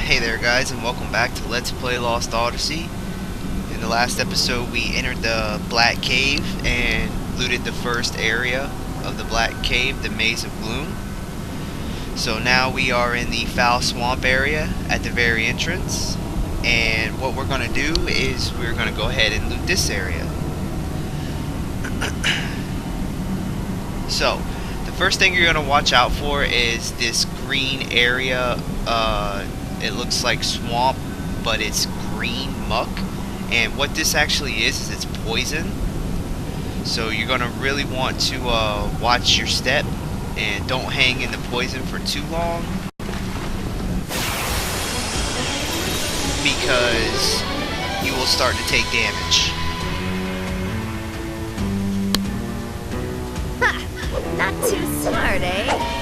Hey there guys, and welcome back to Let's Play Lost Odyssey. In the last episode we entered the Black Cave and looted the first area of the Black Cave, the Maze of Gloom. So now we are in the Fowl Swamp area at the very entrance, and what we're going to do is we're going to go ahead and loot this area. So, the first thing you're going to watch out for is this green area. It looks like swamp, but it's green muck. And what this actually is it's poison. So you're going to really want to watch your step and don't hang in the poison for too long, because you will start to take damage. Ha! Not too smart, eh?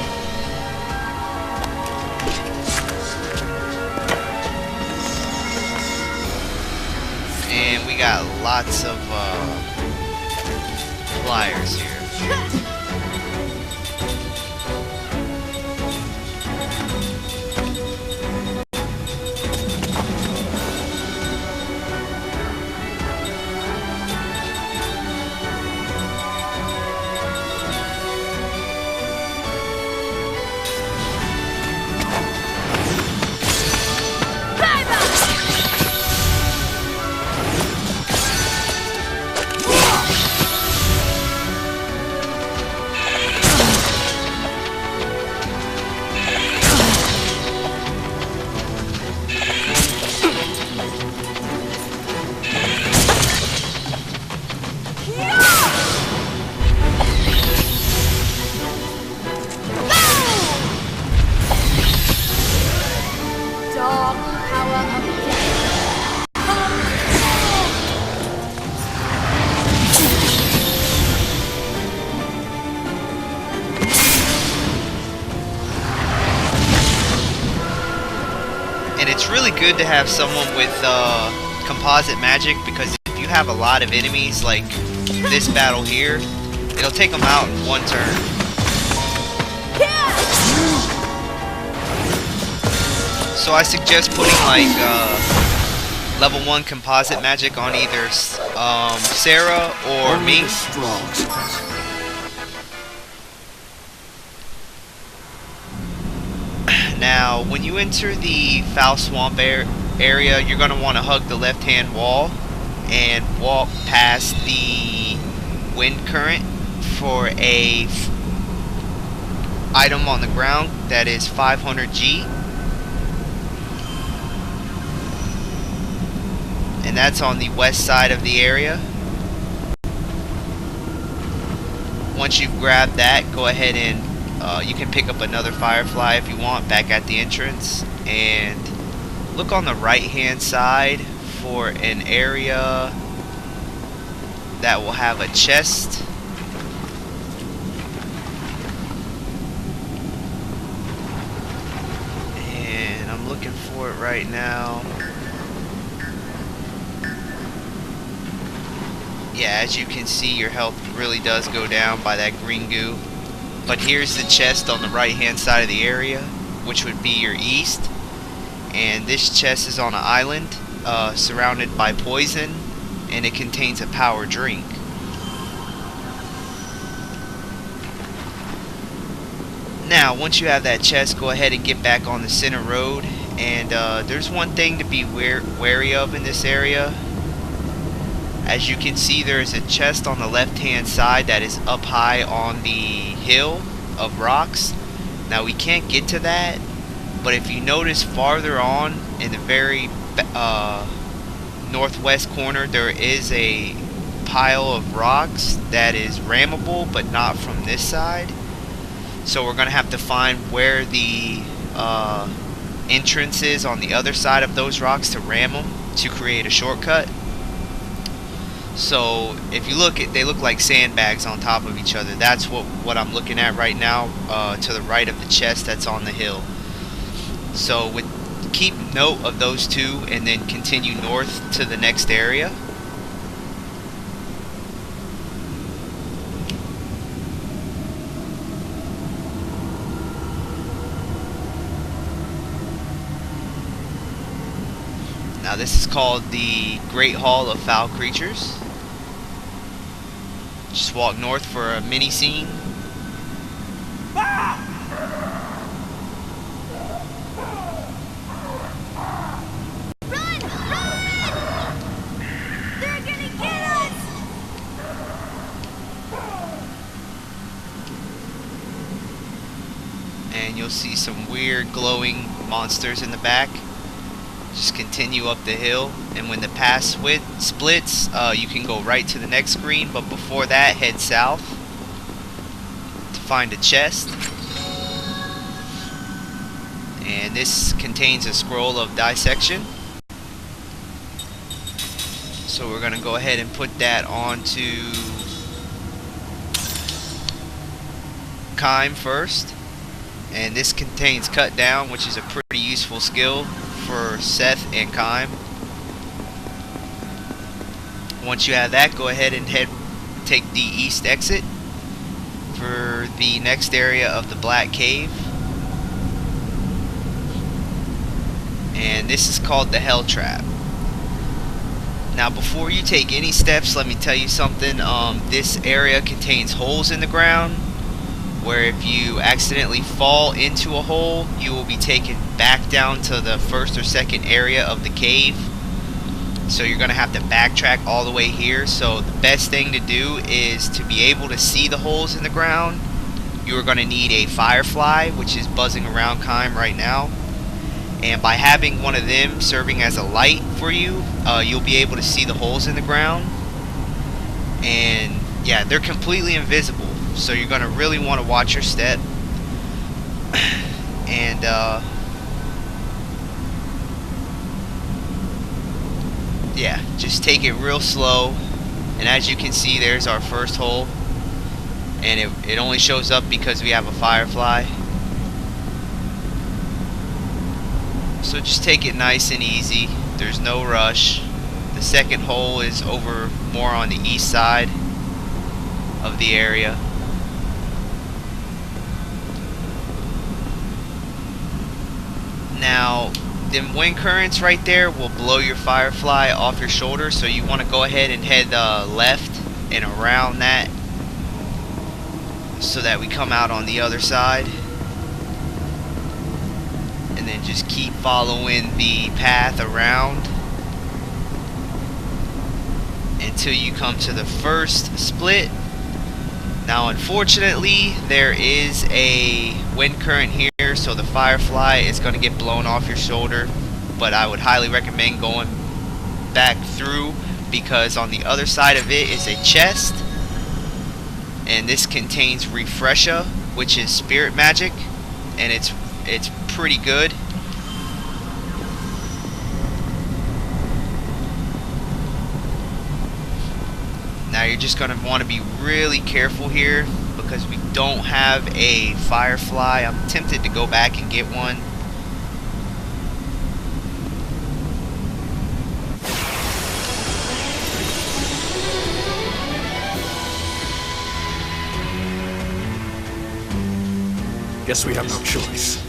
And we got lots of flyers here. And it's really good to have someone with composite magic, because if you have a lot of enemies like this battle here, it'll take them out in one turn. So I suggest putting like level 1 composite magic on either Sarah or me. Now, when you enter the Fowl Swamp area, you're going to want to hug the left-hand wall and walk past the wind current for a item on the ground that is 500G. And that's on the west side of the area. Once you've grabbed that, go ahead and you can pick up another firefly if you want back at the entrance, and look on the right hand side for an area that will have a chest. And I'm looking for it right now. Yeah, as you can see, your health really does go down by that green goo. But here's the chest on the right hand side of the area, which would be your east. And this chest is on an island surrounded by poison, and it contains a power drink. Now, once you have that chest, go ahead and get back on the center road. And there's one thing to be wary of in this area. As you can see, there is a chest on the left hand side that is up high on the hill of rocks. Now we can't get to that, but if you notice farther on in the very northwest corner, there is a pile of rocks that is rammable, but not from this side. So we're going to have to find where the entrance is on the other side of those rocks to ram them to create a shortcut. So if you look, they look like sandbags on top of each other. That's what I'm looking at right now, to the right of the chest that's on the hill. So keep note of those two, and then continue north to the next area. Now this is called the Great Hall of Foul Creatures. Just walk north for a mini scene. Run! Run! They're gonna get us! And you'll see some weird glowing monsters in the back. Just continue up the hill, and when the path splits, you can go right to the next screen, but before that, head south to find a chest. And this contains a scroll of dissection. So we're going to go ahead and put that onto Chyme first. And this contains Cut Down, which is a pretty useful skill for Seth and Chyme. Once you have that, go ahead and take the east exit for the next area of the Black Cave. And this is called the Helltrap. Now before you take any steps, let me tell you something. This area contains holes in the ground, where if you accidentally fall into a hole, you will be taken back down to the first or second area of the cave. So you're going to have to backtrack all the way here. So the best thing to do is to be able to see the holes in the ground. You are going to need a firefly, which is buzzing around Chyme right now. And by having one of them serving as a light for you, you'll be able to see the holes in the ground. And yeah, they're completely invisible. So you're going to really want to watch your step. And yeah, just take it real slow. And as you can see, there's our first hole. And it only shows up because we have a firefly. So just take it nice and easy. There's no rush. The second hole is over more on the east side of the area. Now, them wind currents right there will blow your firefly off your shoulder, so you want to go ahead and head left and around that so that we come out on the other side. And then just keep following the path around until you come to the first split. Now unfortunately there is a wind current here, so the firefly is going to get blown off your shoulder, but I would highly recommend going back through, because on the other side of it is a chest, and this contains Refresher, which is spirit magic, and it's pretty good. Now you're just going to want to be really careful here, because we don't have a firefly. I'm tempted to go back and get one. Guess we have no choice.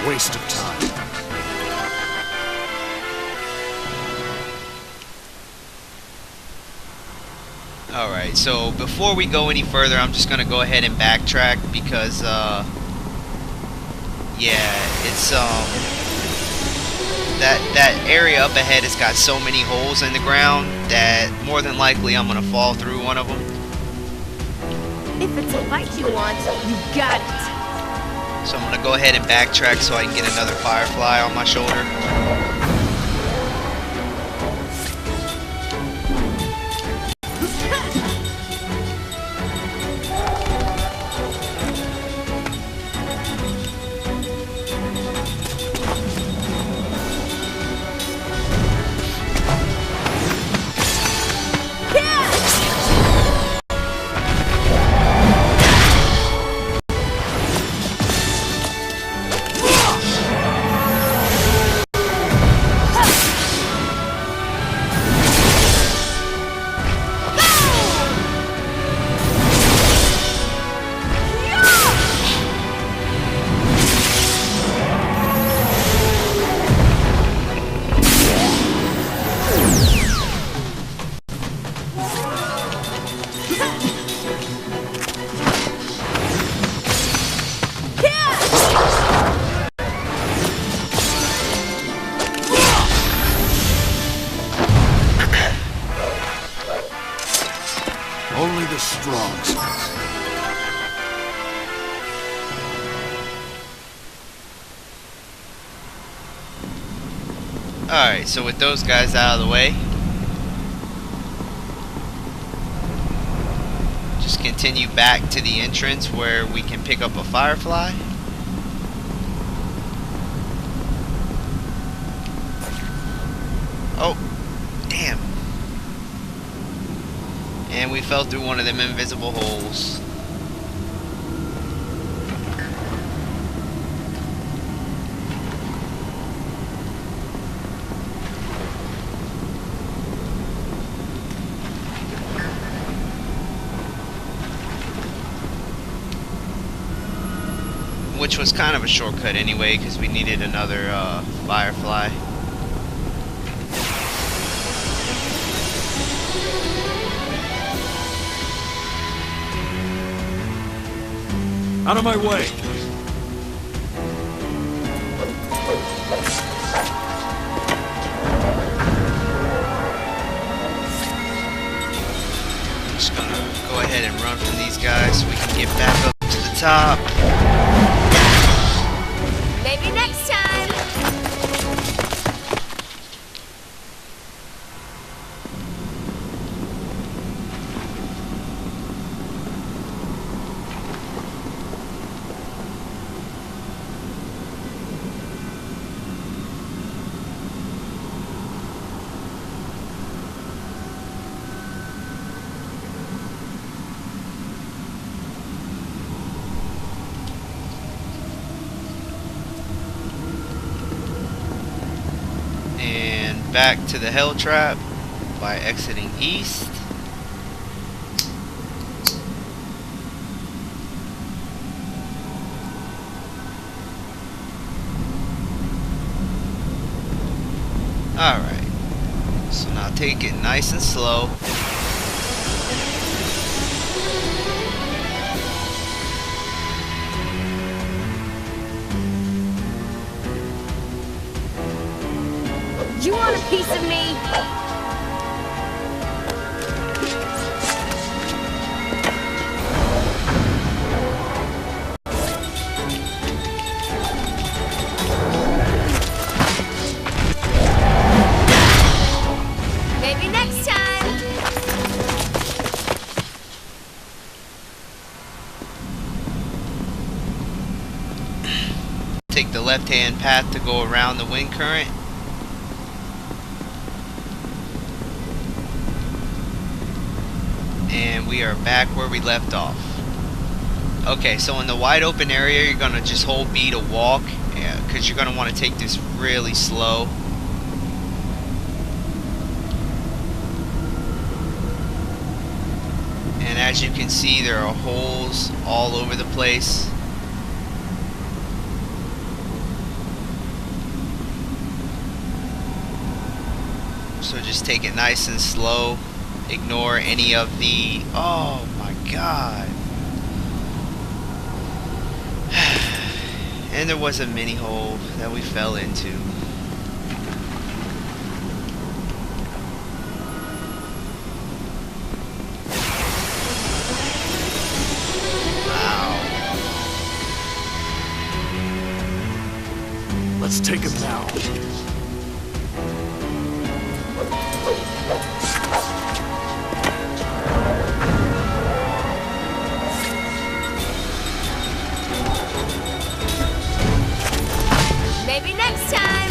Waste of time. Alright, so before we go any further, I'm just gonna go ahead and backtrack because, yeah, it's, that area up ahead has got so many holes in the ground that more than likely I'm gonna fall through one of them. If it's a fight you want, you got it. So I'm gonna go ahead and backtrack so I can get another firefly on my shoulder. Only the strong. Alright, so with those guys out of the way, just continue back to the entrance where we can pick up a firefly. Oh, damn. And we fell through one of them invisible holes. Which was kind of a shortcut anyway, because we needed another firefly. Out of my way! I'm just gonna go ahead and run from these guys so we can get back up to the top. Maybe next time. Back to the Helltrap by exiting east. Alright, so now take it nice and slow. You want a piece of me? Maybe next time. Take the left-hand path to go around the wind current. And we are back where we left off. Okay, so in the wide open area, you're gonna just hold B to walk, because you're gonna want to take this really slow. And as you can see, there are holes all over the place. So just take it nice and slow. ignore any of the... Oh my god. And there was a mini hole that we fell into. Wow. Let's take him now. Maybe next time.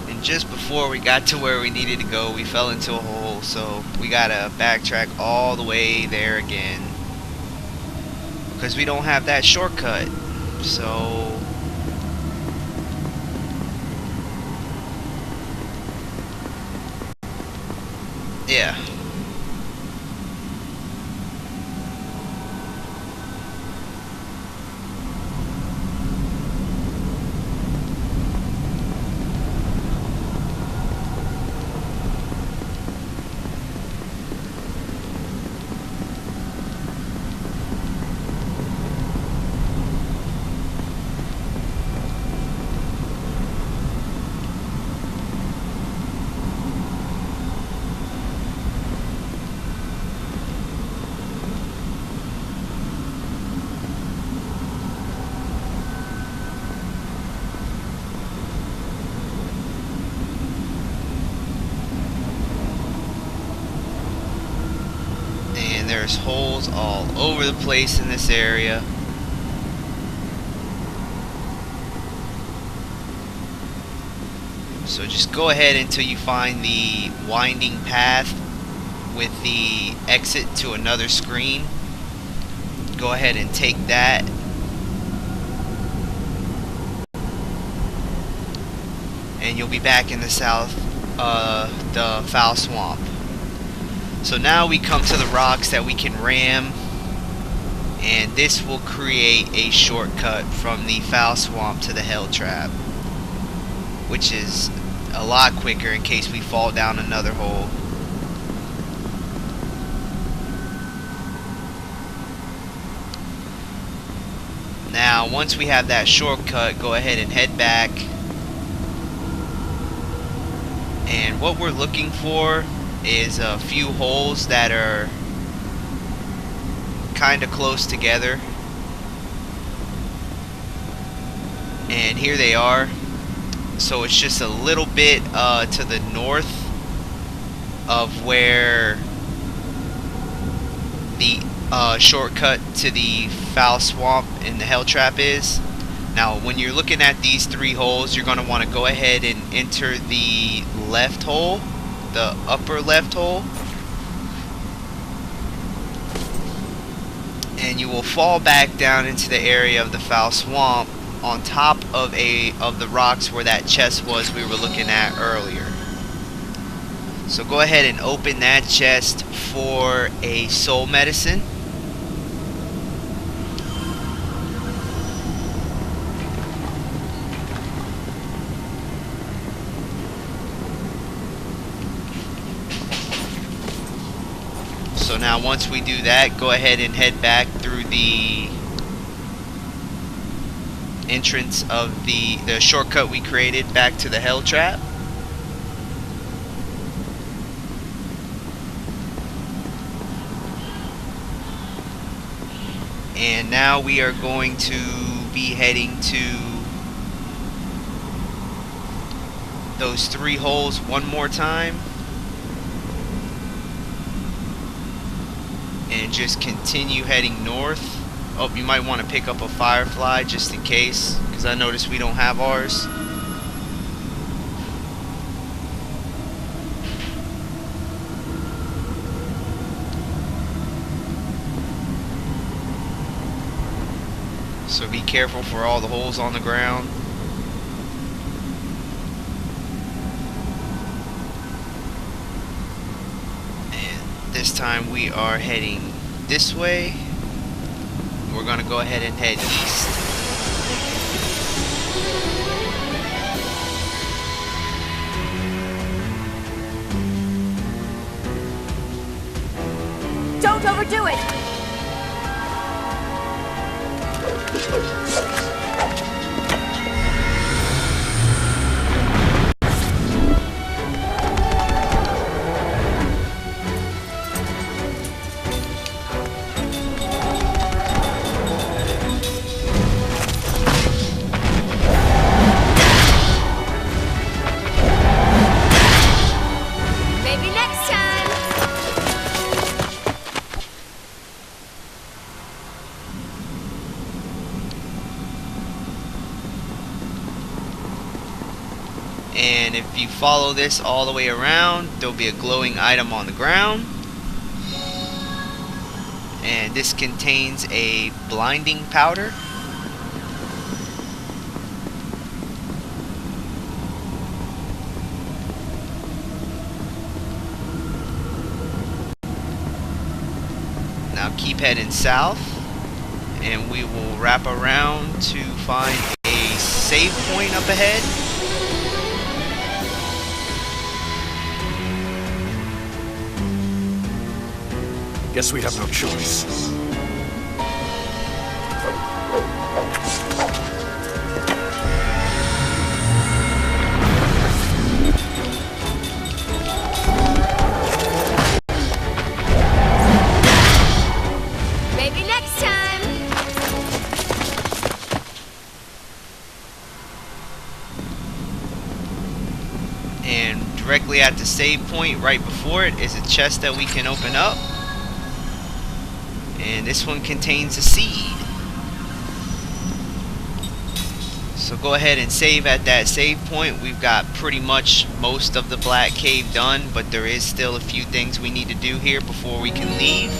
And just before we got to where we needed to go, we fell into a hole, so we gotta backtrack all the way there again. Because we don't have that shortcut. So yeah. There's holes all over the place in this area. So just go ahead until you find the winding path with the exit to another screen. Go ahead and take that. And you'll be back in the the fowl swamp. So now we come to the rocks that we can ram, and this will create a shortcut from the fowl swamp to the Helltrap, which is a lot quicker in case we fall down another hole. Now once we have that shortcut, go ahead and head back, and what we're looking for is a few holes that are kind of close together, and here they are. So it's just a little bit to the north of where the shortcut to the fowl swamp and the Helltrap is. Now when you're looking at these three holes, you're going to want to go ahead and enter the left hole, the upper left hole, and you will fall back down into the area of the fowl swamp on top of the rocks where that chest was we were looking at earlier. So go ahead and open that chest for a soul medicine. So now once we do that, go ahead and head back through the entrance of the shortcut we created back to the Helltrap. And now we are going to be heading to those three holes one more time. And just continue heading north. Oh, you might want to pick up a firefly just in case, because I noticed we don't have ours. So be careful for all the holes on the ground. This time we are heading this way. We're gonna go ahead and head east. Don't overdo it! Maybe next time! And if you follow this all the way around, there'll be a glowing item on the ground. And this contains a blinding powder. Now keep heading south, and we will wrap around to find a save point up ahead. Guess we have no choice. Maybe next time! And directly at the save point right before it is a chest that we can open up. And this one contains a seed. So go ahead and save at that save point. We've got pretty much most of the Black Cave done, but there is still a few things we need to do here before we can leave.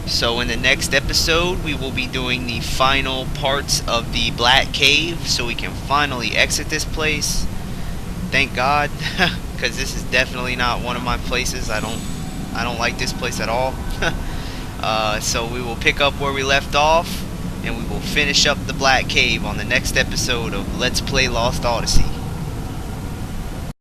So in the next episode, we will be doing the final parts of the Black Cave so we can finally exit this place. Thank God, because this is definitely not one of my places. I don't like this place at all. So we will pick up where we left off, and we will finish up the Black Cave on the next episode of Let's Play Lost Odyssey.